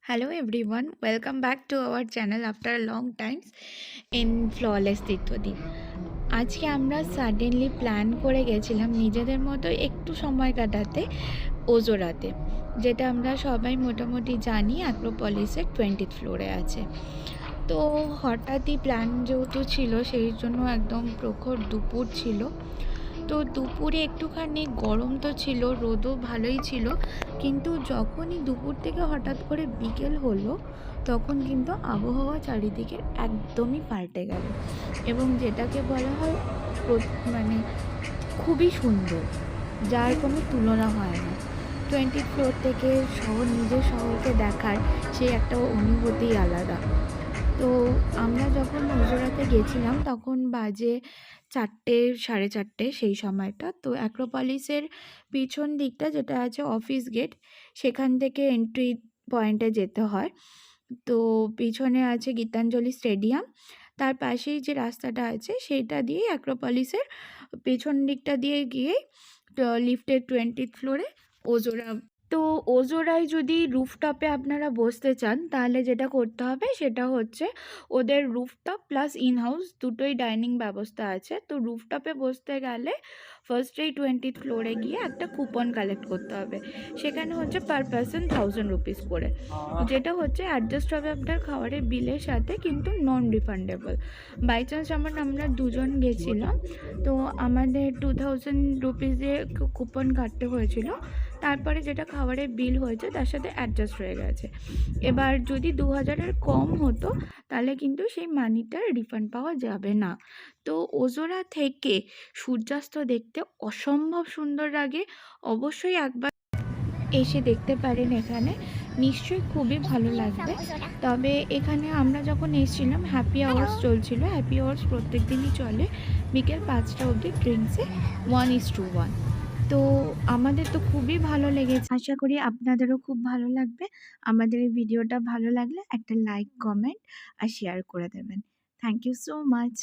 Hello everyone, welcome back to our channel after a long times in Flawless তীর্থদ্বীপ। আজকে আমরা suddenly plan করে গেছিলাম নিজেদের মতো একটু সময় কাটাতে ওজোরাতে, যেটা আমরা সবাই মোটামুটি জানি অ্যাক্রোপলিসের 20th ফ্লোরে আছে। তো হঠাৎই প্ল্যান যেহেতু ছিল, সেই জন্য একদম প্রখর দুপুর ছিল। তো দুপুরে একটুখানি গরম তো ছিল, রোদও ভালোই ছিল, কিন্তু যখনই দুপুর থেকে হঠাৎ করে বিকেল হলো তখন কিন্তু আবহাওয়া চারিদিকে একদমই পাল্টে গেল, এবং যেটাকে বলা হয় মানে খুবই সুন্দর, যার কোনো তুলনা হয় না। 20 ফ্লোর থেকে নিজের শহরকে দেখার সেই একটা অনুভূতি আলাদা। তো আমরা যখন ওজোরাতে গেছিলাম তখন বাজে 4:30 সেই সময়টা। তো অ্যাক্রোপলিসের পিছন দিকটা যেটা আছে অফিস গেট, সেখান থেকে এন্ট্রি পয়েন্টে যেতে হয়। তো পিছনে আছে গীতাঞ্জলি স্টেডিয়াম, তার পাশেই যে রাস্তাটা আছে সেইটা দিয়েই অ্যাক্রোপলিসের পেছন দিকটা দিয়ে গিয়েই লিফটের 20th ফ্লোরে ওজোরা। তো ওজোরায় যদি রুফটপে আপনারা বসতে চান তাহলে যেটা করতে হবে সেটা হচ্ছে ওদের রুফটপ প্লাস ইন হাউস দুটোই ডাইনিং ব্যবস্থা আছে। তো রুফটপে বসতে গেলে ফার্স্টেই 20th ফ্লোরে গিয়ে একটা কুপন কালেক্ট করতে হবে। সেখানে হচ্ছে পার পারসন 1000 রুপিস করে, যেটা হচ্ছে অ্যাডজাস্ট হবে আপনার খাবারের বিলের সাথে, কিন্তু নন রিফান্ডেবল। বাই চান্স যেমন আমরা দুজন গেছিলাম, তো আমাদের 2000 রুপিসে কুপন কাটতে হয়েছিল, তারপরে যেটা খাবারের বিল হয়েছে তার সাথে অ্যাডজাস্ট হয়ে গেছে। এবার যদি 2000-এর কম হতো তাহলে কিন্তু সেই মানিটা রিফান্ড পাওয়া যাবে না। তো ওজোরা থেকে সূর্যাস্ত দেখতে অসম্ভব সুন্দর লাগে, অবশ্যই একবার এসে দেখতে পারেন এখানে, নিশ্চয়ই খুবই ভালো লাগবে। তবে এখানে আমরা যখন এসেছিলাম হ্যাপি আওয়ার্স চলছিল, হ্যাপি আওয়ার্স প্রত্যেক দিনই চলে বিকেল 5টা অবধি, ড্রিঙ্কসে 1:1। তো আমাদের তো খুবই ভালো লেগেছে, আশা করি আপনাদেরও খুব ভালো লাগবে। আমাদের এই ভিডিওটা ভালো লাগলে একটা লাইক, কমেন্ট আর শেয়ার করে দেবেন। Thank you so much.